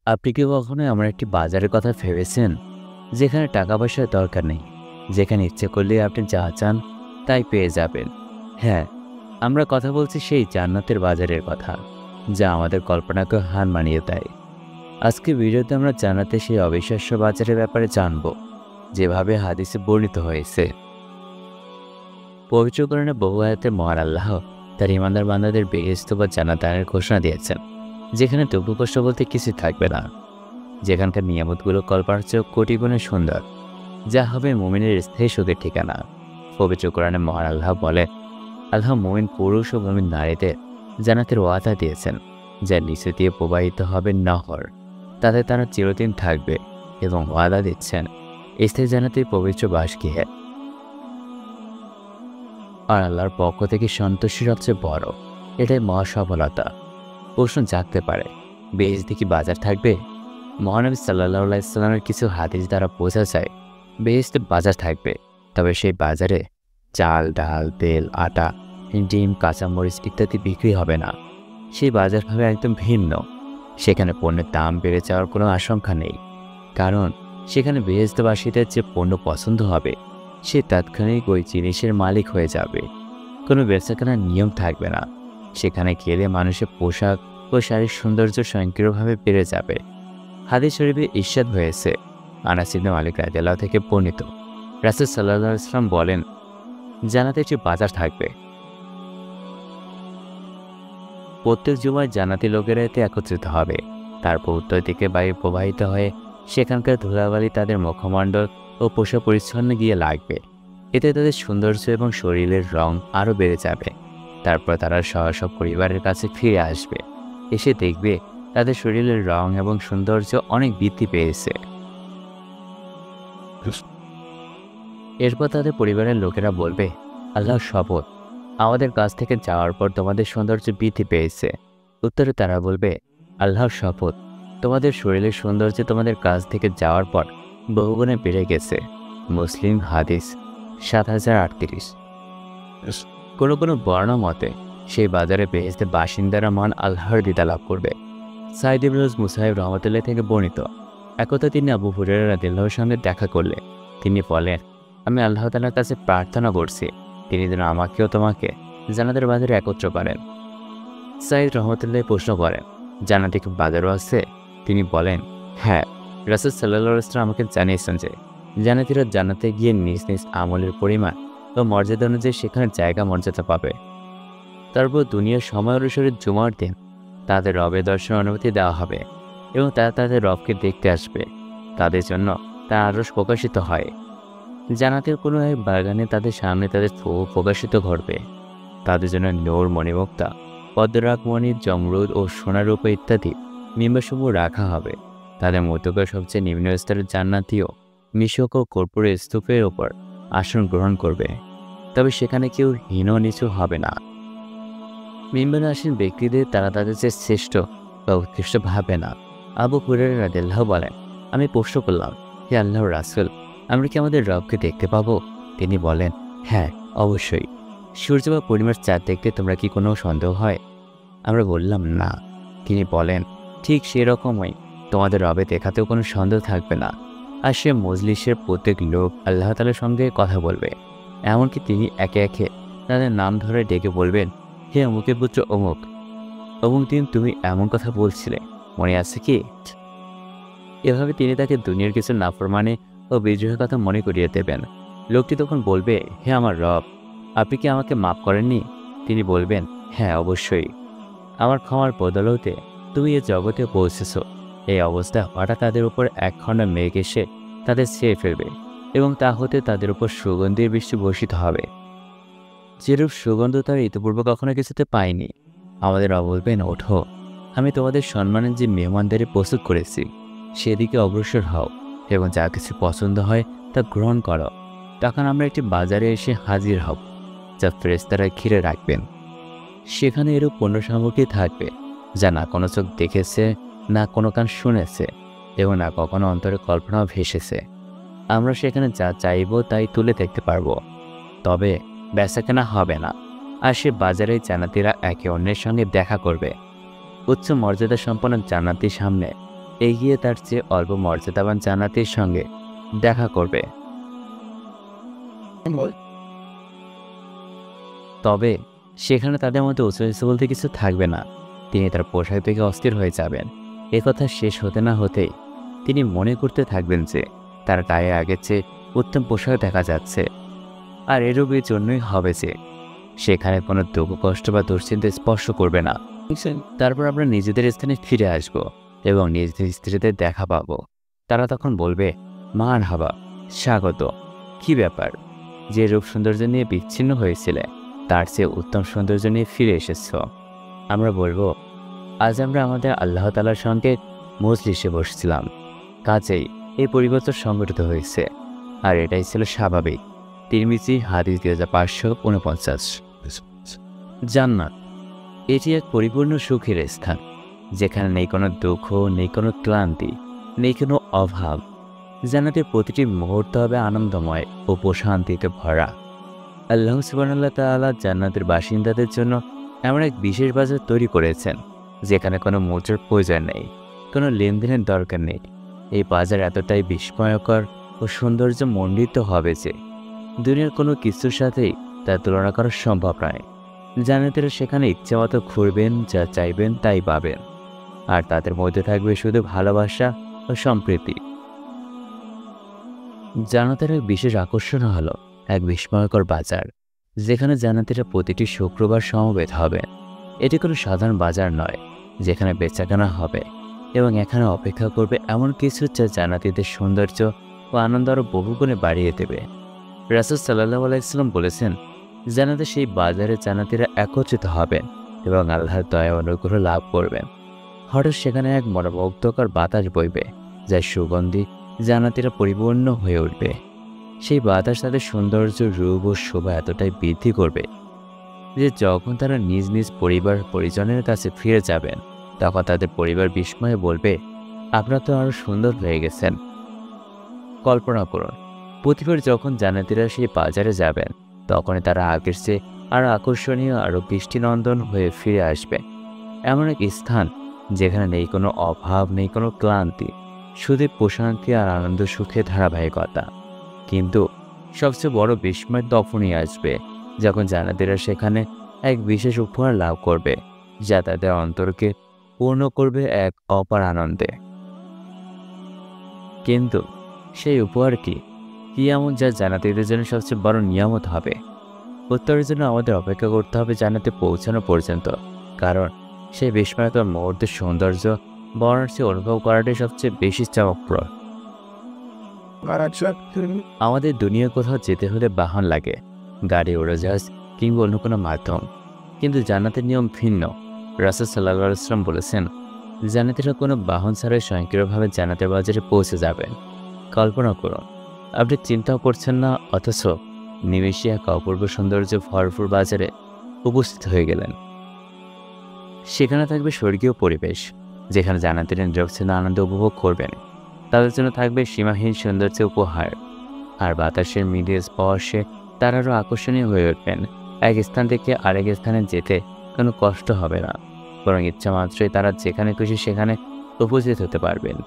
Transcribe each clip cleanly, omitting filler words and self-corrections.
আপনি কি কখনো এমন একটি বাজারের কথা ভেবেছেন যেখানে টাকা পয়সার দরকার নেই, যেখানে ইচ্ছে করলে আপনি যা চান তাই পেয়ে যাবেন? হ্যাঁ, আমরা কথা বলছি সেই জান্নাতের বাজারের কথা, যা আমাদের কল্পনাকে হার মানিয়ে দেয়। আজকে ভিডিওতে আমরা জান্নাতের সেই অবিশ্বাস্য বাজারের ব্যাপারে জানব, যেভাবে হাদিসে বর্ণিত হয়েছে। পবিত্র কোরআনে বহু আয়াতে মহান আল্লাহ তার ইমানদার বান্দাদের বেহেশত বা জান্নাতের ঘোষণা দিয়েছেন, যেখানে দুঃখ কষ্ট বলতে কিছু থাকবে না, যেখানকার নিয়ামতগুলো কল্পনার চেয়েও কোটি গুণে সুন্দর, যা হবে মুমিনের স্থায়ী সুখের ঠিকানা। পবিত্র কোরআনে মহান আল্লাহ বলে, আল্লাহ মুমিন পুরুষ ও মুমিন নারীদের জান্নাতের ওয়াদা দিয়েছেন, যা নিচে দিয়ে প্রবাহিত হবে নহর, তাতে তারা চিরদিন থাকবে, এবং ওয়াদা দিচ্ছেন স্থায়ী জান্নাতের পবিত্র বাসগৃহে। আর আল্লাহর পক্ষ থেকে সন্তুষ্টি সবচেয়ে বড়, এটাই মহাসফলতা। প্রশ্ন জাগতে পারে, বেহেশতে কি বাজার থাকবে? মহানবী সাল্লাল্লাহু আলাইহি সাল্লামের কিছু হাদিস দ্বারা বোঝা যায় বেহেশতে বাজার থাকবে, তবে সেই বাজারে চাল, ডাল, তেল, আটা, ডিম, কাঁচামরিচ ইত্যাদি বিক্রি হবে না। সেই বাজার হবে একদম ভিন্ন। সেখানে পণ্যের দাম বেড়ে যাওয়ার কোনো আশঙ্কা নেই, কারণ সেখানে বেহেশতবাসীদের যে পণ্য পছন্দ হবে সে তাৎক্ষণিক ওই জিনিসের মালিক হয়ে যাবে। কোনো বেচাকেনার নিয়ম থাকবে না। সেখানে গেলে মানুষের পোশাক ও শারীরিক সৌন্দর্য স্বয়ংক্রিয়ভাবে বেড়ে যাবে। হাদিস শরীফে ইরশাদ হয়েছে, আনাস ইবনে মালিক রাদিয়াল্লাহু থেকে বর্ণিত, রাসূল সাল্লাল্লাহু আলাইহি ওয়াসাল্লাম বলেন, জান্নাতে একটি বাজার থাকবে। প্রত্যেক জুমায় জান্নাতি লোকেরা এতে একত্রিত হবে। তারপর উত্তর দিকে বায়ু প্রবাহিত হয়ে সেখানকার ধুলাবালি তাদের মুখমণ্ডল ও পোশাক পরিচ্ছন্নে গিয়ে লাগবে। এতে তাদের সৌন্দর্য এবং শরীরের রং আরও বেড়ে যাবে। তারপর তারা সহ পরিবারের কাছে ফিরে আসবে। এসে দেখবে তাদের শরীরের রং এবং সৌন্দর্য অনেক বৃদ্ধি পেয়েছে। এরপর তাদের পরিবারের লোকেরা বলবে, আল্লাহর শপথ, আমাদের কাছ থেকে যাওয়ার পর তোমাদের সৌন্দর্য বৃদ্ধি পেয়েছে। উত্তরে তারা বলবে, আল্লাহর শপথ, তোমাদের শরীরের সৌন্দর্য তোমাদের কাছ থেকে যাওয়ার পর বহুগুণে বেড়ে গেছে। মুসলিম হাদিস ৭০৩৮। কোনো কোনো বর্ণনা মতে সেই বাজারে বেহেশতের বাসিন্দারা মান আল্লাহর দিদা লাভ করবে। সাইদ ইবনে মুসাইব রাহমাতুল্লাহ থেকে বর্ণিত, একদা তিনি আবু হুরায়রা রাদিয়াল্লাহুর সঙ্গে দেখা করলে তিনি বলেন, আমি আল্লাহ তাআলার কাছে প্রার্থনা করছি তিনি যেন আমাকেও তোমাকে জান্নাতের বাজারে একত্র করেন। সাইদ রহমতুল্লাহ প্রশ্ন করেন, জান্নাতে কি বাজারও আছে? তিনি বলেন, হ্যাঁ, রাসূল সাল্লাল্লাহু আলাইহি ওয়াসাল্লাম আমাকে জানিয়েছেন যে জান্নাতীরা জান্নাতে গিয়ে নিজ নিজ আমলের পরিমাণ ও মর্যাদা অনুযায়ী সেখানে জায়গা মর্যাদা পাবে। তারপর দুনিয়ার সময় অনুসারে জুমার দিন তাদের রবের দর্শন অনুমতি দেওয়া হবে এবং তারা তাদের রবকে দেখতে আসবে। তাদের জন্য তার আরশ প্রকাশিত হয়। জান্নাতের কোনো এক বাগানে তাদের সামনে তাদের প্রকাশিত ঘটবে। তাদের জন্য নূর, মণিমুক্তা, পদ্মরাগমণি, জমরুদ ও সোনারূপা ইত্যাদি মিম্বাসমূহ রাখা হবে। তাদের মধ্যকার সবচেয়ে নিম্ন স্তরের জান্নাতীয় মিশক ও কর্পূরের স্তূপের ওপর আসন গ্রহণ করবে, তবে সেখানে কেউ হীন নিচু হবে না। মিম্বারে আসীন ব্যক্তিদের তারা তাদের চেয়ে শ্রেষ্ঠ বা উৎকৃষ্ট ভাবে না। আবু হুরায়রা রাদিয়াল্লাহু বলেন, আমি প্রশ্ন করলাম, হে আল্লাহর রাসূল, আমরা কি আমাদের রবকে দেখতে পাবো? তিনি বলেন, হ্যাঁ, অবশ্যই। সূর্য বা পূর্ণিমার চাঁদ দেখতে তোমরা কি কোনো সন্দেহ হয়? আমরা বললাম, না। তিনি বলেন, ঠিক সেরকমই তোমাদের রবে দেখাতেও কোনো সন্দেহ থাকবে না। আর সে মজলিসের প্রত্যেক লোক আল্লাহ তাআলার সঙ্গে কথা বলবে। এমনকি তিনি একে একে তাদের নাম ধরে ডেকে বলবেন, হে অমুকের পুত্র অমুক, অমুক দিন তুমি এমন কথা বলছিলে, মনে আছে কি? এভাবে তিনি তাকে দুনিয়ার কিছু নাফরমানি ও বিদ্রোহের কথা মনে করিয়ে দেবেন। লোকটি তখন বলবে, হে আমার রব, আপনি কি আমাকে মাফ করেননি? তিনি বলবেন, হ্যাঁ, অবশ্যই। আমার ক্ষমার বদৌলতে তুমি এ জগতে পৌঁছেছ। এই অবস্থা হঠাৎ তাদের উপর একখণ্ড মেঘ এসে তাদের ছেয়ে ফেলবে এবং তা হতে তাদের উপর সুগন্ধির বৃষ্টি বর্ষিত হবে, যেরূপ সুগন্ধ তারা ইতিপূর্বে কখনো কিছুতে পায়নি। আমাদের রব বলবেন, ওঠো, আমি তোমাদের সম্মানের যে মেহমানদারি প্রস্তুত করেছি সেদিকে অগ্রসর হও এবং যা কিছু পছন্দ হয় তা গ্রহণ করো। তখন আমরা একটি বাজারে এসে হাজির হব, যা ফেরেশতারা ঘিরে রাখবেন। সেখানে এরূপ পণ্য সামগ্রী থাকবে যা না কোনো চোখ দেখেছে, না কোনো কান শুনেছে এবং না কখনো অন্তরে কল্পনাও ভেসেছে। আমরা সেখানে যা চাইব তাই তুলে দেখতে পারবো, তবে বেচাকেনা হবে না। আর সে বাজারে জান্নাতীরা একে অন্যের সঙ্গে দেখা করবে। উচ্চ মর্যাদা সম্পন্ন জান্নাতীর সামনে এগিয়ে তার চেয়ে অল্প মর্যাদাবান জান্নাতীর সঙ্গে দেখা করবে। তবে সেখানে তাদের মধ্যে উঁচু নিচু বলতে কিছু থাকবে না। তিনি তার পোশাক থেকে অস্থির হয়ে যাবেন। কথা শেষ হতে না হতেই তিনি মনে করতে থাকবেন যে তার গায়ে আগের চেয়ে উত্তম পোশাক দেখা যাচ্ছে। আর এরও এই জন্যই হবে যে সেখানে কোনো দুঃখ কষ্ট বা দুশ্চিন্তা স্পর্শ করবে না। তারপর আমরা নিজেদের স্থানে ফিরে আসব এবং নিজেদের স্ত্রীদের দেখা পাবো। তারা তখন বলবে, মান হাবা, স্বাগত। কি ব্যাপার, যে রূপ সৌন্দর্য নিয়ে বিচ্ছিন্ন হয়েছিলে তার চেয়ে উত্তম সৌন্দর্য নিয়ে ফিরে এসেছ। আমরা বলবো, আজ আমরা আমাদের আল্লাহ তাআলার সঙ্গে মজলিসে বসছিলাম, কাজেই এই পরিবর্তন সংঘটিত হয়েছে, আর এটাই ছিল স্বাভাবিক। তিরমিজি হাদিস 2549। জান্নাত এটি এক পরিপূর্ণ সুখের স্থান, যেখানে নেই কোনো দুঃখ, নেই কোনো ক্লান্তি, নেই কোনো অভাব। জান্নাতের প্রতিটি মুহূর্ত হবে আনন্দময় ও প্রশান্তিতে ভরা। আল্লাহ সুবহানাহু তাআলা জান্নাতের বাসিন্দাদের জন্য এমন এক বিশেষ বাজার তৈরি করেছেন যেখানে কোনো মুদ্রার প্রয়োজন নেই, কোনো লেনদেনের দরকার নেই। এই বাজার এতটাই বিস্ময়কর ও সৌন্দর্যমণ্ডিত হবে যে দুনিয়ার কোনো কিছুর সাথেই তার তুলনা করা সম্ভব নয়। জান্নাতীরা সেখানে ইচ্ছেমতো ঘুরবেন, যা চাইবেন তাই পাবেন, আর তাদের মধ্যে থাকবে শুধু ভালোবাসা ও সম্প্রীতি। জান্নাতের এক বিশেষ আকর্ষণ হলো এক বিস্ময়কর বাজার, যেখানে জান্নাতীরা প্রতিটি শুক্রবার সমবেত হবে। এটি কোনো সাধারণ বাজার নয়, যেখানে বেচাকেনা হবে এবং এখানে অপেক্ষা করবে এমন কিছু যা জান্নাতীদের সৌন্দর্য ও আনন্দ আরও বহুগুণে বাড়িয়ে দেবে। রাসূল সাল্লাল্লাহু আলাইহি ওয়াসাল্লাম বলেছেন, জান্নাতে সেই বাজারে জান্নাতীরা একত্রিত হবেন এবং আল্লাহর দয়া অনুগ্রহ লাভ করবেন। হঠাৎ সেখানে এক মনোমুগ্ধকর বাতাস বইবে, যার সুগন্ধি জান্নাতীরা পরিপূর্ণ হয়ে উঠবে। সেই বাতাস তাদের সৌন্দর্য, রূপ ও শোভা এতটাই বৃদ্ধি করবে যে যখন তারা নিজ নিজ পরিবার পরিজনের কাছে ফিরে যাবেন, তখন তাদের পরিবার বিস্ময়ে বলবে, আপনারা তো আরও সুন্দর হয়ে গেছেন। কল্পনা করুন, প্রতিবার যখন জান্নাতীরা সেই বাজারে যাবেন, তখনই তারা আগের চেয়ে আরও আকর্ষণীয়, আরও দৃষ্টিনন্দন হয়ে ফিরে আসবে। এমন এক স্থান যেখানে নেই কোনো অভাব, নেই কোনো ক্লান্তি, শুধু প্রশান্তি আর আনন্দ সুখের ধারাবাহিকতা। কিন্তু সবচেয়ে বড় বিস্ময় তখনই আসবে যখন জান্নাতীরা সেখানে এক বিশেষ উপহার লাভ করবে, যা তাদের অন্তরকে পূর্ণ করবে এক অপার আনন্দে। কিন্তু সেই উপহার কি এমন যা জান্নাতীদের জন্য সবচেয়ে বড় নিয়ামত হবে? উত্তরের জন্য আমাদের অপেক্ষা করতে হবে জান্নাতে পৌঁছানো পর্যন্ত, কারণ সেই বিস্ময়কর মুহূর্তের সৌন্দর্য বর্ণার অনুভব করাটাই সবচেয়ে বেশি চমকপ্রদ। আমাদের দুনিয়া কোথাও যেতে হলে বাহন লাগে, গাড়ি, উড়োজাহাজ কিংবা অন্য কোনো মাধ্যম, কিন্তু জান্নাতের নিয়ম ভিন্ন। রাসূল সাল্লাল্লাহু আলাইহি ওয়াসাল্লাম বলেছেন, জান্নাতীরা কোনো বাহন ছাড়াই স্বয়ংক্রিয়ভাবে জান্নাতের বাজারে পৌঁছে যাবেন। কল্পনা করুন, আপনি চিন্তাও করছেন না, অথচ নিমেষে এক অপূর্ব সৌন্দর্য ভরপুর বাজারে উপস্থিত হয়ে গেলেন। সেখানে থাকবে স্বর্গীয় পরিবেশ, যেখানে জান্নাতীরা নিরবচ্ছিন্ন আনন্দ উপভোগ করবেন। তাদের জন্য থাকবে সীমাহীন সৌন্দর্য উপহার, আর বাতাসের মৃদু স্পর্শে তারা আরও আকর্ষণীয় হয়ে উঠবেন। এক স্থান থেকে আরেক স্থানে যেতে কোনো কষ্ট হবে না, বরং ইচ্ছা মাত্রই তারা যেখানে খুশি সেখানে উপস্থিত হতে পারবেন।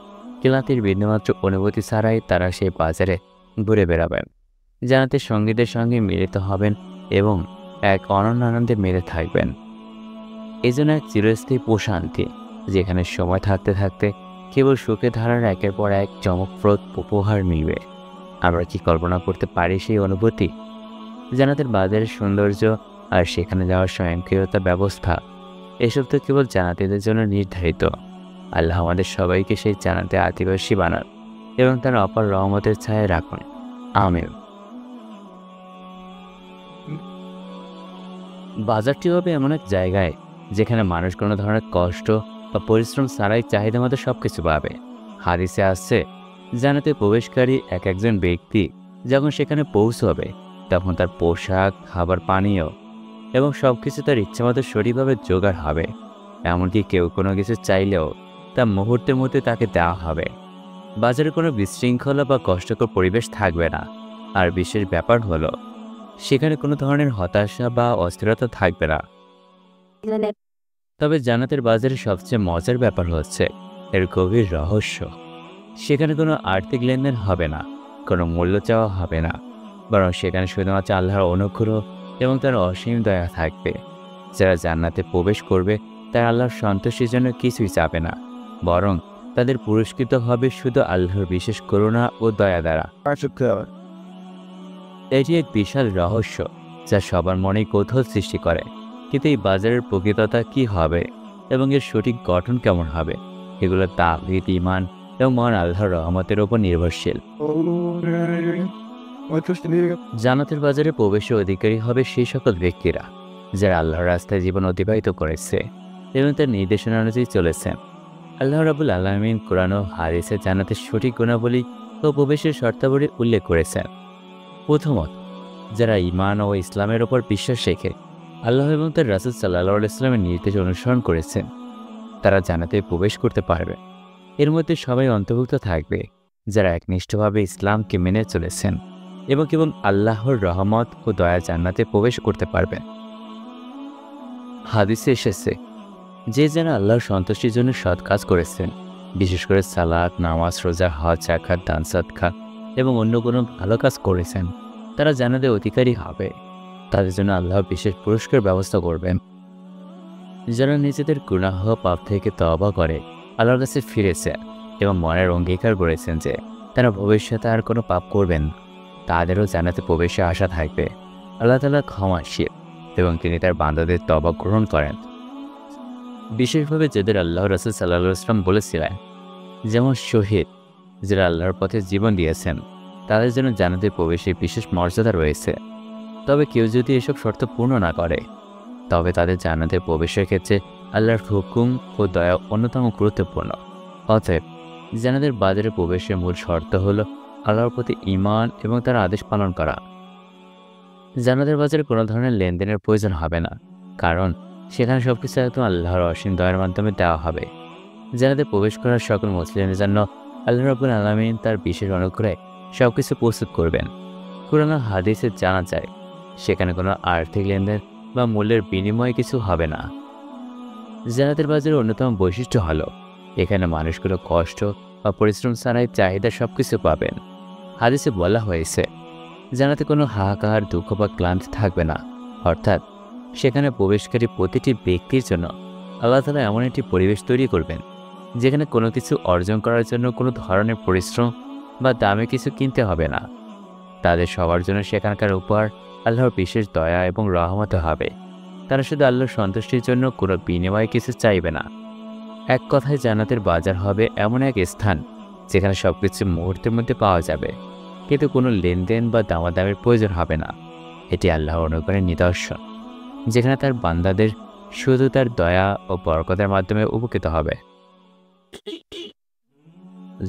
ক্লান্তির বিন্দুমাত্র অনুভূতি ছাড়াই তারা সেই বাজারে ঘুরে বেড়াবেন, জান্নাতের সঙ্গীদের সঙ্গে মিলিত হবেন এবং এক অনন্য আনন্দে মেতে থাকবেন। এই জন্য এক চিরস্থায়ী প্রশান্তি, যেখানে সময় থাকতে থাকতে কেবল সুখে ধারার একের পর এক চমকপ্রদ উপহার মিলবে। আমরা কি কল্পনা করতে পারি সেই অনুভূতি? জান্নাতের বাজারের সৌন্দর্য আর সেখানে যাওয়ার স্বয়ংক্রিয়তা ব্যবস্থা, এসব তো কেবল জান্নাতীদের জন্য নির্ধারিত। আল্লাহ আমাদের সবাইকে সেই জান্নাতে আদিবাসী বানান এবং তার অপার রহমতের ছায়ায় রাখুন। আমিন। বাজারটি হবে এমন এক জায়গায় যেখানে মানুষ কোনো ধরনের কষ্ট বা পরিশ্রম ছাড়াই চাহিদা মতো সব কিছু পাবে। হাদিসে আসছে, জান্নাতে প্রবেশকারী একজন ব্যক্তি যখন সেখানে পৌঁছবে, তখন তার পোশাক, খাবার, পানীয় এবং সব কিছু তার ইচ্ছামতো সঠিকভাবে জোগাড় হবে। এমনকি কেউ কোনো কিছু চাইলেও তা মুহূর্তের মধ্যে তাকে দেওয়া হবে। বাজারে কোনো বিশৃঙ্খলা বা কষ্টকর পরিবেশ থাকবে না। আর বিশেষ ব্যাপার হলো, সেখানে কোনো ধরনের হতাশা বা অস্থিরতা থাকবে না। তবে জান্নাতের বাজারে সবচেয়ে মজার ব্যাপার হচ্ছে, এর গভীর রহস্য। সেখানে কোনো আর্থিক লেনদেন হবে না, কোনো মূল্য চাওয়া হবে না, বরং সেখানে শুধুমাত্র আল্লাহর অনুগ্রহ এবং তার অসীম দয়া থাকবে। যারা জান্নাতে প্রবেশ করবে তারা আল্লাহর সন্তুষ্টির জন্য কিছুই চাবে না, বরং তাদের পুরস্কৃত হবে শুধু আল্লাহর বিশেষ করুণা ও দয়া দ্বারা। এটি এক বিশাল রহস্য যা সবার মনেই কৌতূহল সৃষ্টি করে। কিন্তু এই বাজারের প্রকৃততা কি হবে এবং এর সঠিক গঠন কেমন হবে, এগুলো তাওহীদ, ঈমান এবং মহান আল্লাহর রহমতের ওপর নির্ভরশীল। জান্নাতের বাজারে প্রবেশের অধিকারী হবে সেই সকল ব্যক্তিরা যারা আল্লাহর রাস্তায় জীবন অতিবাহিত করেছে এবং তার নির্দেশনা অনুযায়ী চলেছেন। আল্লাহ রাব্বুল আলামিন কোরআন ও হাদিসে জান্নাতের সঠিক গুণাবলী ও প্রবেশের শর্তাবলী উল্লেখ করেছেন। প্রথমত, যারা ঈমান ও ইসলামের ওপর বিশ্বাস রেখে আল্লাহ এবং তার রাসূল সাল্লাল্লাহু আলাইহি ওয়াসাল্লামের নির্দেশ অনুসরণ করেছেন তারা জান্নাতে প্রবেশ করতে পারবে। এর মধ্যে সবাই অন্তর্ভুক্ত থাকবে যারা একনিষ্ঠভাবে ইসলামকে মেনে চলেছেন এবং কেবল আল্লাহর রহমত ও দয়া জান্নাতে প্রবেশ করতে পারবে। হাদিসে এসেছে, যে যারা আল্লাহর সন্তুষ্টির জন্য সৎ কাজ করেছেন, বিশেষ করে সালাত, নামাজ, রোজা, হজ, যাকাত, দান সাদকা এবং অন্য কোনো ভালো কাজ করেছেন, তারা জান্নাতের অধিকারী হবে। তাদের জন্য আল্লাহ বিশেষ পুরস্কার ব্যবস্থা করবেন। যারা নিজেদের গুনাহ পাপ থেকে তওবা করে আল্লাহর কাছে ফিরেছে এবং মনের অঙ্গীকার করেছেন যে তারা ভবিষ্যতে আর কোনো পাপ করবেন না, তাদেরও জান্নাতে প্রবেশে আশা থাকবে। আল্লাহ তাআলা ক্ষমাশীল এবং তিনি তার বান্দাদের তওবা গ্রহণ করেন। বিশেষভাবে যাদের আল্লাহ রাসূল সাল্লাল্লাহু আলাইহি ওয়াসাল্লাম বলেছিলেন, যেমন শহীদ যারা আল্লাহর পথে জীবন দিয়েছেন, তাদের জন্য জান্নাতে প্রবেশের বিশেষ মর্যাদা রয়েছে। তবে কেউ যদি এসব শর্ত পূর্ণ না করে, তবে তাদের জান্নাতে প্রবেশের ক্ষেত্রে আল্লাহর হুকুম ও দয়া অন্যতম গুরুত্বপূর্ণ। অতএব জান্নাতের বাজারে প্রবেশের মূল শর্ত হল আল্লাহর প্রতি ঈমান এবং তার আদেশ পালন করা। জান্নাতের বাজারে কোনো ধরনের লেনদেনের প্রয়োজন হবে না, কারণ সেখানে সবকিছু একদম আল্লাহর অসীম দয়ার মাধ্যমে দেওয়া হবে। জান্নাতে প্রবেশ করার সকল মুসলিমের জন্য আল্লাহ রাব্বুল আলামিন তার বিশেষ অনুগ্রহে সবকিছু প্রস্তুত করবেন। কুরআন ও হাদিসে জানা যায় সেখানে কোনো আর্থিক লেনদেন বা মূল্যের বিনিময়ে কিছু হবে না। জান্নাতের বাজারের অন্যতম বৈশিষ্ট্য হলো এখানে মানুষগুলো কষ্ট বা পরিশ্রম ছাড়াই চাহিদা সবকিছু পাবেন। হাদিসে বলা হয়েছে, জান্নাতে কোনো হাহাকার, দুঃখ বা ক্লান্তি থাকবে না। অর্থাৎ সেখানে প্রবেশকারী প্রতিটি ব্যক্তির জন্য আল্লাহ তাআলা এমন একটি পরিবেশ তৈরি করবেন যেখানে কোনো কিছু অর্জন করার জন্য কোনো ধরনের পরিশ্রম বা দামে কিছু কিনতে হবে না। তাদের সবার জন্য সেখানকার উপহার আল্লাহর বিশেষ দয়া এবং রহমত হবে। তারা শুধু আল্লাহর সন্তুষ্টির জন্য কোনো বিনিময়ে কিছু চাইবে না। এক কথায় জান্নাতের বাজার হবে এমন এক স্থান যেখানে সবকিছু মুহূর্তের মধ্যে পাওয়া যাবে, কিন্তু কোনো লেনদেন বা দামাদামির প্রয়োজন হবে না। এটি আল্লাহর অনুগ্রহের নিদর্শন, যেখানে তার বান্দাদের শুধু তার দয়া ও বরকতের মাধ্যমে উপকৃত হবে।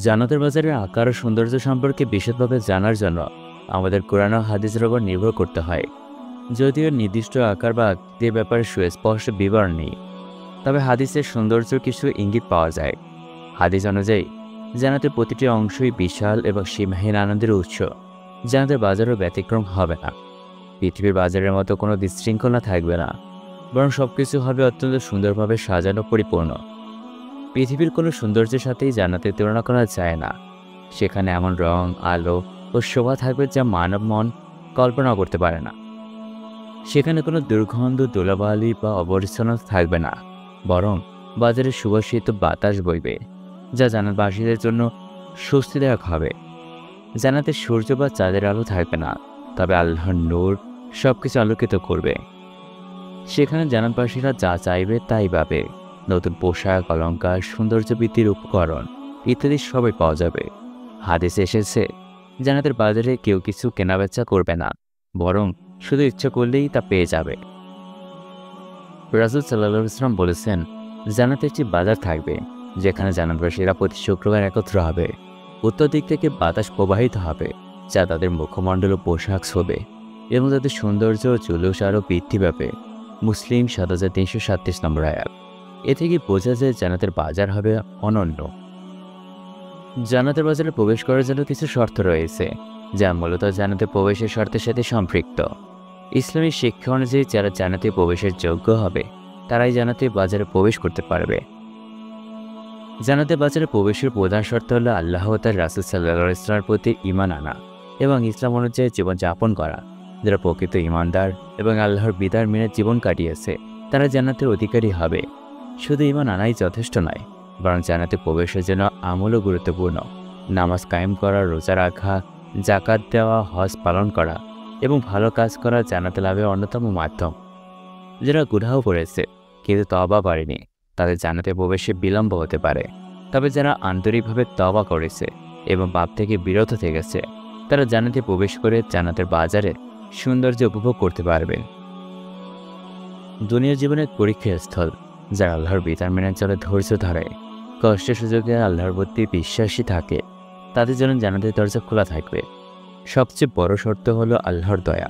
জান্নাতের বাজারের আকার ও সৌন্দর্য সম্পর্কে বিশদভাবে জানার জন্য আমাদের কোরআন ও হাদিসের উপর নির্ভর করতে হয়। যদিও নির্দিষ্ট আকার বা আকৃতির ব্যাপারে সুস্পষ্ট বিবরণ নেই, তবে হাদিসের সৌন্দর্যের কিছু ইঙ্গিত পাওয়া যায়। হাদিস অনুযায়ী জান্নাতের প্রতিটি অংশই বিশাল এবং সীমাহীন আনন্দের উৎস। জান্নাতের বাজারও ব্যতিক্রম হবে না। পৃথিবীর বাজারের মতো কোনো বিশৃঙ্খলা থাকবে না, বরং সবকিছু হবে অত্যন্ত সুন্দরভাবে সাজানো, পরিপূর্ণ। পৃথিবীর কোনো সৌন্দর্যের সাথেই জান্নাতের তুলনা করা যায় না। সেখানে এমন রং, আলো ও শোভা থাকবে যা মানব মন কল্পনা করতে পারে না। সেখানে কোনো দুর্গন্ধ, ধুলাবালি বা অপরিচ্ছন্নতা থাকবে না, বরং বাজারে সুবাসিত বাতাস বইবে, যা জান্নাতবাসীদের জন্য স্বস্তিদায়ক হবে। জান্নাতে সূর্য বা চাঁদের আলো থাকবে না, তবে আল্লাহর নূর সবকিছু আলোকিত করবে। সেখানে জান্নাতবাসীরা যা চাইবে তাই পাবে। নতুন পোশাক, অলংকার, সৌন্দর্য বৃদ্ধির উপকরণ ইত্যাদি সবই পাওয়া যাবে। হাদিসে এসেছে, জান্নাতের বাজারে কেউ কিছু কেনাবেচা করবে না, বরং শুধু ইচ্ছা করলেই তা পেয়ে যাবে। রাসূল সাল্লাল্লাহু আলাইহি ওয়াসাল্লাম বলেছেন, জান্নাতে একটি বাজার থাকবে যেখানে জান্নাতবাসীরা প্রতি শুক্রবার একত্র হবে। উত্তর দিক থেকে বাতাস প্রবাহিত হবে যা তাদের মুখমণ্ডল ও পোশাক ছোবে এবং তাদের সৌন্দর্য ও জুলুস আরও বৃদ্ধি পাবে। মুসলিম ৭৩৩৭ নম্বর আয়াত। এ থেকে বোঝা যায় জান্নাতের বাজার হবে অনন্য। জান্নাতের বাজারে প্রবেশ করার জন্য কিছু শর্ত রয়েছে যা মূলত জান্নাতে প্রবেশের শর্তের সাথে সম্পৃক্ত। ইসলামী শিক্ষা অনুযায়ী যারা জান্নাতে প্রবেশের যোগ্য হবে তারাই জান্নাতের বাজারে প্রবেশ করতে পারবে। জান্নাতে বাজারে প্রবেশের প্রধান শর্ত হলো আল্লাহ ও তার রাসূল সাল্লাল্লাহু আলাইহি ওয়াসাল্লামের প্রতি ঈমান আনা এবং ইসলাম অনুযায়ী জীবনযাপন করা। যারা প্রকৃত ঈমানদার এবং আল্লাহর বিধান মেনে জীবন কাটিয়েছে তারা জান্নাতের অধিকারী হবে। শুধু ঈমান আনাই যথেষ্ট নয়, বরং জান্নাতে প্রবেশের জন্য আমলও গুরুত্বপূর্ণ। নামাজ কায়েম করা, রোজা রাখা, জাকাত দেওয়া, হজ পালন করা এবং ভালো কাজ করা জান্নাত লাভের অন্যতম মাধ্যম। যারা গুনাহ করেছে কিন্তু তওবা করেনি তাদের জান্নাতে প্রবেশে বিলম্ব হতে পারে। তবে যারা আন্তরিকভাবে তওবা করেছে এবং পাপ থেকে বিরত থেকেছে তারা জান্নাতে প্রবেশ করে জান্নাতের বাজারে সৌন্দর্য উপভোগ করতে পারবে। দুনিয়ার জীবনের পরীক্ষার স্থল। যারা আল্লাহর বিধান মেনে চলে, ধৈর্য ধরে, কষ্টের সুযোগে আল্লাহর প্রতি বিশ্বাসী থাকে, তাদের জন্য জান্নাতের দরজা খোলা থাকবে। সবচেয়ে বড় শর্ত হলো আল্লাহর দয়া।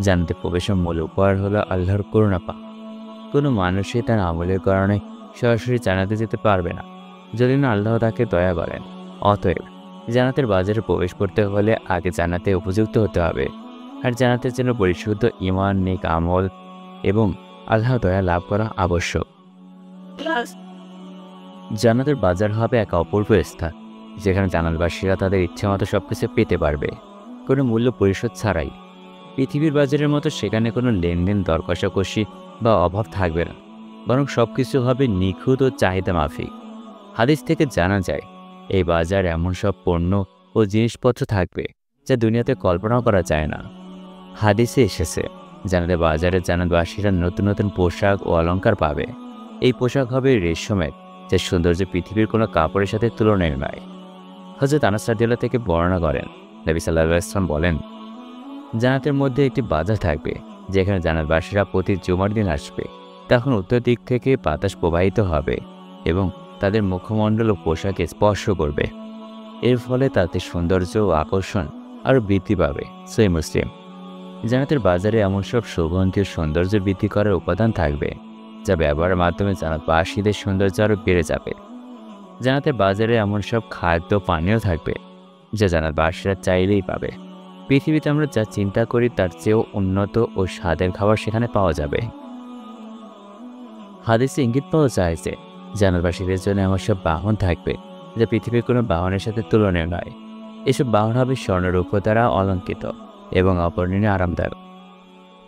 জান্নাতে প্রবেশের মূল উপহার হলো আল্লাহর করুণা পাওয়া। কোনো মানুষই তার আমলের কারণে সরাসরি জান্নাতে যেতে পারবে না যদি না আল্লাহ তাকে দয়া করেন। অতএব জান্নাতের বাজারে প্রবেশ করতে হলে আগে জান্নাতে উপযুক্ত হতে হবে। আর জান্নাতের জন্য পরিশুদ্ধ ঈমান, নেক আমল এবং আল্লাহ দয়া লাভ করা আবশ্যক। জান্নাতের বাজার হবে এক অপূর্ব স্থান যেখানে জান্নাতবাসীরা তাদের ইচ্ছামতো সবকিছু পেতে পারবে, কোনো মূল্য পরিশোধ ছাড়াই। পৃথিবীর বাজারের মতো সেখানে কোনো লেনদেন, দর কষাকষি বা অভাব থাকবে না, বরং সবকিছু হবে নিখুঁত ও চাহিদা মাফিক। হাদিস থেকে জানা যায় এই বাজার এমন সব পণ্য ও জিনিসপত্র থাকবে যা দুনিয়াতে কল্পনাও করা যায় না। হাদিসে এসেছে জান্নাতের বাজারে জান্নাতবাসীরা নতুন নতুন পোশাক ও অলংকার পাবে। এই পোশাক হবে রেশমের, যে সৌন্দর্য পৃথিবীর কোনো কাপড়ের সাথে তুলনীয় নয়। হযরত আনাস রাদিয়াল্লাহু থেকে বর্ণনা করেন, নবী সাল্লাল্লাহু আলাইহি ওয়াসাল্লাম বলেন, জান্নাতের মধ্যে একটি বাজার থাকবে যেখানে জান্নাতবাসীরা প্রতি জুমার দিন আসবে। তখন উত্তর দিক থেকে বাতাস প্রবাহিত হবে এবং তাদের মুখমণ্ডল ও পোশাকে স্পর্শ করবে। এর ফলে তাদের সৌন্দর্য ও আকর্ষণ আরও বৃদ্ধি পাবে। সহিহ মুসলিম। জান্নাতের বাজারে এমন সব সুগন্ধি ও সৌন্দর্য বৃদ্ধি করার উপাদান থাকবে যা ব্যবহারের মাধ্যমে জান্নাতবাসীদের সৌন্দর্য আরও বেড়ে যাবে। জান্নাতের বাজারে এমন সব খাদ্য পানীয় থাকবে যা জান্নাতবাসীরা চাইলেই পাবে। পৃথিবীতে আমরা যা চিন্তা করি তার চেয়েও উন্নত ও স্বাদের খাবার সেখানে পাওয়া যাবে। হাদিসে ইঙ্গিত পাওয়া যায় যে জান্নাতবাসীদের জন্য এমন সব বাহন থাকবে যা পৃথিবীর কোনো বাহনের সাথে তুলনীয় নয়। এসব বাহন হবে স্বর্ণরূপ দ্বারা অলঙ্কৃত এবং অপরিণীয় আরামদায়ক।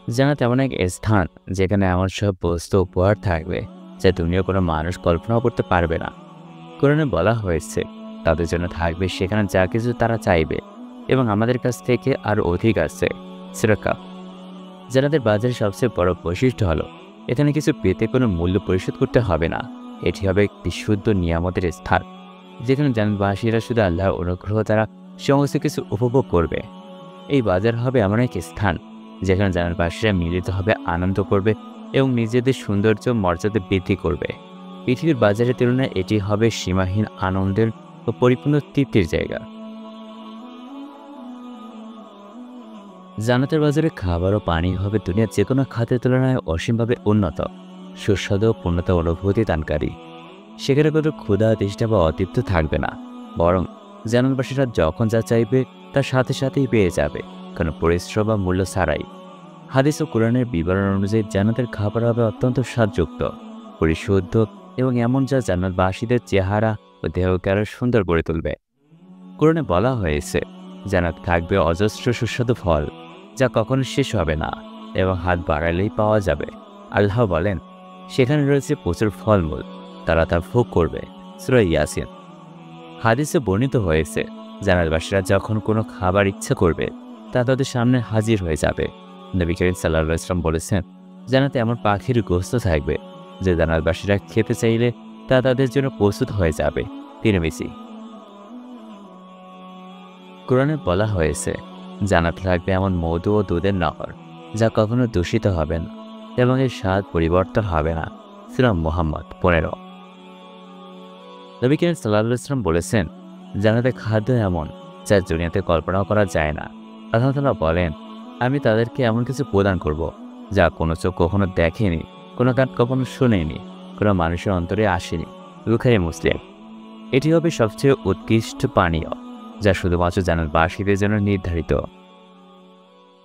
জান্নাত এমন এক স্থান যেখানে এমন সব বস্তু উপহার থাকবে যা দুনিয়ার কোনো মানুষ কল্পনাও করতে পারবে না। কোরআনে বলা হয়েছে তাদের জন্য থাকবে সেখানে যা কিছু তারা চাইবে এবং আমাদের কাছ থেকে আরও অধিক আছে। সূরা কাহফ। জান্নাতের বাজারের সবচেয়ে বড় বৈশিষ্ট্য হলো এখানে কিছু পেতে কোনো মূল্য পরিশোধ করতে হবে না। এটি হবে একটি শুদ্ধ নিয়ামতের স্থান যেখানে জান্নাতবাসীরা শুধু আল্লাহর অনুগ্রহ দ্বারা সমস্ত কিছু উপভোগ করবে। এই বাজার হবে এমন এক স্থান যেখানে জান্নাতবাসীরা মিলিত হবে, আনন্দ করবে এবং নিজেদের সৌন্দর্য মর্যাদা বৃদ্ধি করবে। পৃথিবীর বাজারের তুলনায় এটি হবে সীমাহীন আনন্দের ও পরিপূর্ণ তৃপ্তির জায়গা। জান্নাতের বাজারে খাবার ও পানি হবে দুনিয়ার যে কোনো খাদ্যের তুলনায় অসীমভাবে উন্নত, সুস্বাদু ও পূর্ণতা অনুভূতি দানকারী। সেখানে কোনো ক্ষুধা, তৃষ্ণা বা অতৃপ্ত থাকবে না, বরং জান্নাতবাসীরা যখন যা চাইবে তার সাথে সাথেই পেয়ে যাবে, কোনো পরিশ্রম বা মূল্য ছাড়াই। হাদিস ও কোরআনের বিবরণ অনুযায়ী জান্নাতের খাবার হবে অত্যন্ত স্বাদযুক্ত, পরিশুদ্ধ এবং এমন যা জান্নাতবাসীদের চেহারা ও দেহকে আরও সুন্দর করে তুলবে। কোরআনে বলা হয়েছে জান্নাত থাকবে অজস্র সুস্বাদু ফল যা কখনো শেষ হবে না এবং হাত বাড়ালেই পাওয়া যাবে। আল্লাহ বলেন, সেখানে রয়েছে প্রচুর ফলমূল, তারা তা ভোগ করবে। সূরা ইয়াসিন। হাদিসে বর্ণিত হয়েছে জান্নাতবাসীরা যখন কোনো খাবার ইচ্ছা করবে তা তাদের সামনে হাজির হয়ে যাবে। নবী করিম সাল্লাল্লাহু আলাইহি ওয়াসাল্লাম বলেছেন, জান্নাতে এমন পাখির গোশত থাকবে যে জান্নাতবাসীরা খেতে চাইলে তা তাদের জন্য প্রস্তুত হয়ে যাবে। তিরমিজি। কোরআনে বলা হয়েছে জান্নাতে থাকবে এমন মধু ও দুধের নহর যা কখনো দূষিত হবে না এবং এর স্বাদ পরিবর্তন হবে না। সূরা মুহাম্মদ 15। নবী করিম সাল্লাল্লাহু আলাইহি ওয়াসাল্লাম বলেছেন, জান্নাতে খাদ্য এমন যা দুনিয়াতে কল্পনাও করা যায় না। আল্লাহ তাআলা বলেন, আমি তাদেরকে এমন কিছু প্রদান করব যা কোনো চোখ কখনো দেখেনি, কোনো কান কখনো শোনেনি, কোনো মানুষের অন্তরে আসেনি। বুখারী, মুসলিম। এটি হবে সবচেয়ে উৎকৃষ্ট পানীয় যা শুধুমাত্র জান্নাতবাসীদের জন্য নির্ধারিত।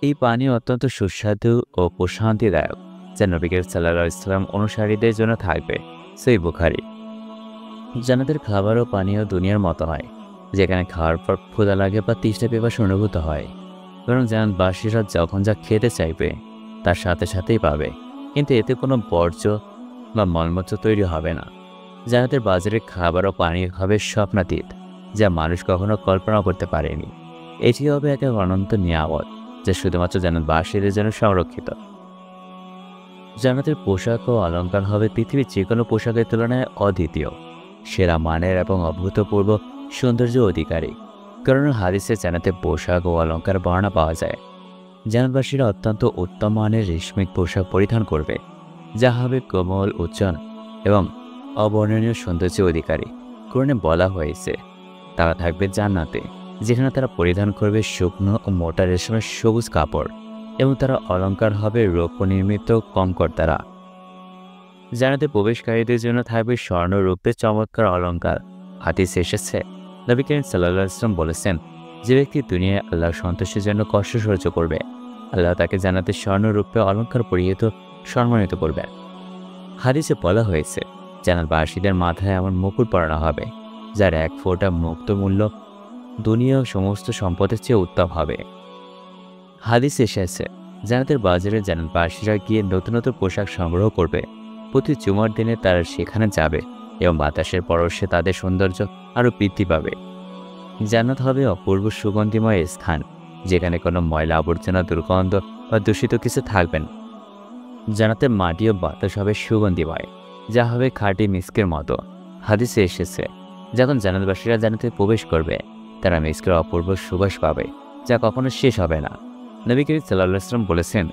এই পানীয় অত্যন্ত সুস্বাদু ও প্রশান্তিদায়ক যা নবী করিম সাল্লাল্লাহু আলাইহি ওয়াসাল্লাম অনুসারীদের জন্য থাকবে। সহিহ বুখারী। জান্নাতের খাবার ও পানীয় দুনিয়ার মতো নয়, যেখানে খাওয়ার পর ক্ষুধা লাগে বা তৃষ্ণা পিপাসা অনুভূত হয়। বরং জান্নাতবাসীরা যখন যা খেতে চাইবে তার সাথে সাথেই পাবে, কিন্তু এতে কোনো বর্জ্য বা মলমূত্র তৈরি হবে না। জান্নাতের বাজারে খাবার ও পানীয় হবে স্বপ্নাতীত, যা মানুষ কখনো কল্পনা করতে পারেনি। এটি হবে এক অনন্ত নিয়ামত, যা শুধুমাত্র জান্নাতবাসীদের জন্য সংরক্ষিত। জান্নাতের পোশাক ও অলংকার হবে পৃথিবীর যে কোনো পোশাকের তুলনায় অদ্বিতীয়, সেরা মানের এবং অভূতপূর্ব সৌন্দর্য অধিকারী। কারণ হাদিসে জান্নাতে পোশাক ও অলংকার বর্ণনা পাওয়া যায়। জান্নাতবাসীরা অত্যন্ত উত্তম মানের রেশমিক পোশাক পরিধান করবে, যা হবে কোমল, উজ্জ্বল এবং অবর্ণনীয় সৌন্দর্য অধিকারী। কোরআনে বলা হয়েছে তারা থাকবে জান্নাতে, যেখানে তারা পরিধান করবে শুকনো ও মোটা রেশমের সবুজ কাপড়, এবং তারা অলংকার হবে রৌপ্য নির্মিত কঙ্কর দ্বারা। জান্নাতে প্রবেশকারীদের জন্য থাকবে স্বর্ণ রূপে চমৎকার অলংকার। হাদিসে এসেছে, নবী করিম সাল্লাল্লাহু আলাইহি ওয়াসাল্লাম বলেছেন, যে ব্যক্তি দুনিয়ায় আল্লাহর সন্তোষের জন্য কষ্ট সহ্য করবে, আল্লাহ তাকে জান্নাতে স্বর্ণ রূপে অলংকার পরিহিত সম্মানিত করবে। হাদিসে বলা হয়েছে, জান্নাতবাসীদের মাথায় এমন মুকুট পরানো হবে যার এক ফোঁটা মুক্ত মূল্য দুনিয়া ও সমস্ত সম্পদের চেয়ে উত্তম হবে। হাদিসে এসেছে, জান্নাতের বাজারে জান্নাতবাসীরা গিয়ে নতুন নতুন পোশাক সংগ্রহ করবে। প্রতি জুমার দিনে তারা সেখানে যাবে এবং বাতাসের পরশে তাদের সৌন্দর্য আরও বৃদ্ধি পাবে। জান্নাত হবে অপূর্ব সুগন্ধিময় স্থান, যেখানে কোনো ময়লা আবর্জনা, দুর্গন্ধ বা দূষিত কিছু থাকবে না। জান্নাতের মাটি ও বাতাস হবে সুগন্ধিময়, যা হবে খাঁটি মিস্কের মতো। হাদিসে এসেছে, যখন জান্নাতবাসীরা জান্নাতে প্রবেশ করবে, তারা মিস্কের অপূর্ব সুবাস পাবে, যা কখনো শেষ হবে না। নবী করিম সাল্লাল্লাহু আলাইহি ওয়াসাল্লাম বলেছেন,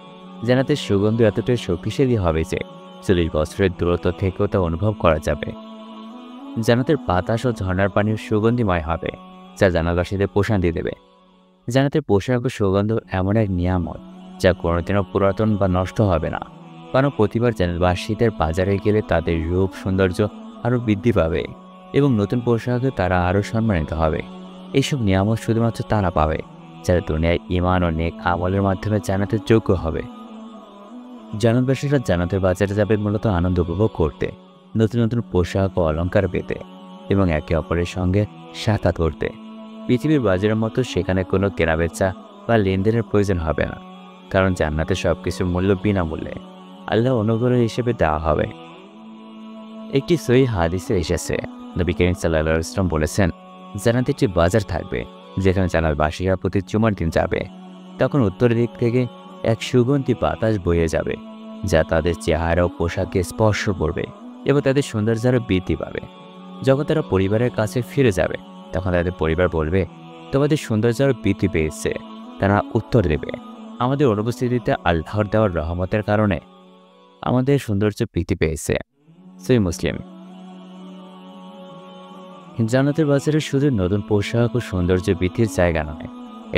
জান্নাতের সুগন্ধ এতটাই শক্তিশালী হবে যে 40 বছরের দূরত্ব থেকেও তা অনুভব করা যাবে। জান্নাতের বাতাস ও ঝর্ণার পানিও সুগন্ধিময় হবে, যা জান্নাতবাসীদের প্রশান্তি দেবে। জান্নাতের পোশাক ও সুগন্ধ এমন এক নিয়ামত, যা কোনোদিনও পুরাতন বা নষ্ট হবে না। কারণ প্রতিবার জান্নাতবাসীদের বাজারে গেলে তাদের রূপ সৌন্দর্য আরও বৃদ্ধি পাবে এবং নতুন পোশাকে তারা আরও সম্মানিত হবে। এইসব নিয়ামত শুধুমাত্র তারা পাবে যারা দুনিয়ায় ঈমান ও নেক আমলের মাধ্যমে জান্নাতের যোগ্য হবে। জান্নাতবাসীরা জান্নাতের বাজারে যাবে মূলত আনন্দ উপভোগ করতে, নতুন নতুন পোশাক ও অলংকার পেতে এবং একে অপরের সঙ্গে সাক্ষাৎ করতে। পৃথিবীর বাজারের মতো সেখানে কোনো কেনাবেচা বা লেনদেনের প্রয়োজন হবে না, কারণ জান্নাতে সব কিছুর মূল্য বিনামূল্যে আল্লাহ অনুগ্রহ হিসেবে দেওয়া হবে। একটি সহিহ হাদিসে এসেছে, নবী করিম সাল্লাল্লাহু আলাইহি ওয়াসাল্লাম বলেছেন, জান্নাতে একটি বাজার থাকবে যেখানে জান্নাতবাসীরা প্রতি জুমার দিন যাবে। তখন উত্তর দিক থেকে এক সুগন্ধি বাতাস বয়ে যাবে, যা তাদের চেহারা ও পোশাকে স্পর্শ করবে এবং তাদের সৌন্দর্য আরও বৃদ্ধি পাবে। যখন তারা পরিবারের কাছে ফিরে যাবে, তখন তাদের পরিবার বলবে, তোমাদের সৌন্দর্য আরও বৃদ্ধি পেয়েছে। তারা উত্তর দেবে, আমাদের অনুপস্থিতিতে আল্লাহর দেওয়ার রহমতের কারণে আমাদের সৌন্দর্য বৃদ্ধি পেয়েছে। সহিহ মুসলিম। জান্নাতের বাজারে শুধু নতুন পোশাক ও সৌন্দর্য বৃদ্ধির জায়গা নয়,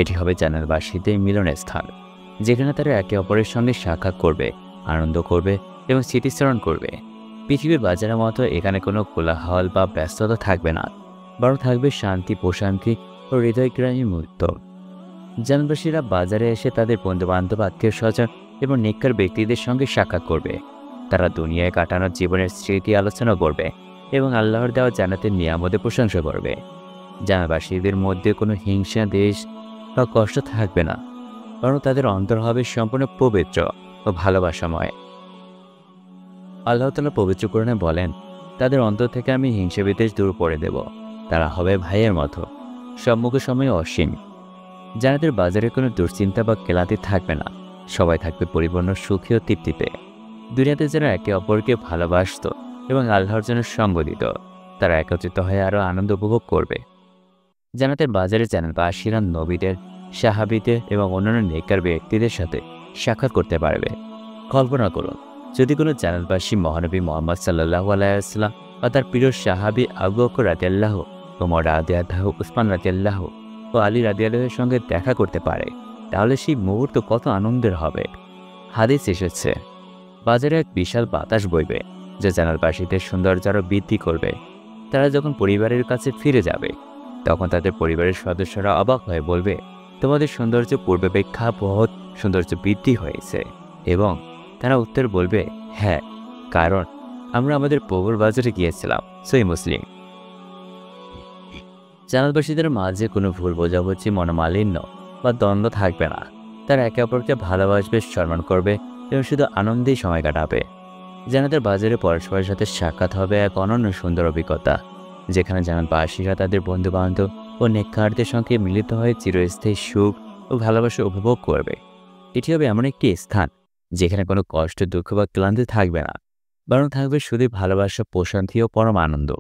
এটি হবে জান্নাতবাসীদের মিলনের স্থান, যেখানে তারা একে অপরের সঙ্গে সাক্ষাৎ করবে, আনন্দ করবে এবং স্মৃতিচারণ করবে। পৃথিবীর বাজারের মতো এখানে কোনো কোলাহল বা ব্যস্ততা থাকবে না, বরং থাকবে শান্তি, প্রশান্তি ও হৃদয়গ্রাহী মুহূর্ত। জান্নাতবাসীরা বাজারে এসে তাদের বন্ধুবান্ধব, আত্মীয় স্বজন এবং নেককার ব্যক্তিদের সঙ্গে সাক্ষাৎ করবে। তারা দুনিয়ায় কাটানোর জীবনের স্মৃতি আলোচনা করবে এবং আল্লাহর দেওয়া জান্নাতের নিয়ামতের প্রশংসা করবে। জান্নাতবাসীদের মধ্যে কোনো হিংসা, দেশ বা কষ্ট থাকবে না, বরং তাদের অন্তর হবে সম্পূর্ণ পবিত্র ও ভালোবাসাময়। আল্লাহ তাআলা পবিত্র কোরআনে বলেন, তাদের অন্তর থেকে আমি হিংসা বিদ্বেষ দূর করে দেব, তারা হবে ভাইয়ের মতো, সম্মুখ সময়ে অসীম। জান্নাতের বাজারে কোনো দুশ্চিন্তা বা ক্লান্তি থাকবে না, সবাই থাকবে পরিপূর্ণ সুখী ও তৃপ্তিতে। দুনিয়াতে যারা একে অপরকে ভালোবাসত এবং আল্লাহর জন্য সঙ্গ দিত, তারা একত্রিত হয়ে আরও আনন্দ উপভোগ করবে। জান্নাতের বাজারে জান্নাতবাসীরা নবীদের, সাহাবীদের এবং অন্যান্য নেককার ব্যক্তিদের সাথে সাক্ষাৎ করতে পারবে। কল্পনা করুন, যদি কোনো জান্নাতবাসী মহানবী মুহাম্মদ সাল্লাল্লাহু আলাইহি ওয়াসাল্লাম বা তার প্রিয় সাহাবী আবু বকর রাদিয়াল্লাহু, ওমর রাদিয়াল্লাহু, উসমান রাদিয়াল্লাহু ও আলী রাদিয়াল্লাহুর সঙ্গে দেখা করতে পারে, তাহলে সেই মুহূর্ত কত আনন্দের হবে। হাদিস এসেছে, বাজারে এক বিশাল বাতাস বইবে, যা জান্নাতবাসীদের সৌন্দর্য আরও বৃদ্ধি করবে। তারা যখন পরিবারের কাছে ফিরে যাবে, তখন তাদের পরিবারের সদস্যরা অবাক হয়ে বলবে, তোমাদের সৌন্দর্য পূর্বাপেক্ষা বহুত সৌন্দর্য বৃদ্ধি হয়েছে। এবং তারা উত্তর বলবে, হ্যাঁ, কারণ আমরা আমাদের প্রভুর বাজারে গিয়েছিলাম। সহিহ মুসলিম। জানাতবাসীদের মাঝে কোনো ভুল বোঝাবুঝি, মনোমালিন্য বা দ্বন্দ্ব থাকবে না। তারা একে অপরকে ভালোবাসবে, সম্মান করবে এবং শুধু আনন্দেই সময় কাটাবে। জান্নাতের বাজারে পরস্পরের সাথে সাক্ষাৎ হবে এক অনন্য সুন্দর অভিজ্ঞতা, যেখানে জান্নাতবাসীরা তাদের বন্ধু-বান্ধব ও নেককারদের সঙ্গে মিলিত হয়ে চিরস্থায়ী সুখ ও ভালোবাসা উপভোগ করবে। এটি হবে এমন একটি স্থান যেখানে কোনো কষ্ট, দুঃখ বা ক্লান্তি থাকবে না, বরং থাকবে শুধু ভালোবাসা, প্রশান্তি ও পরম আনন্দ।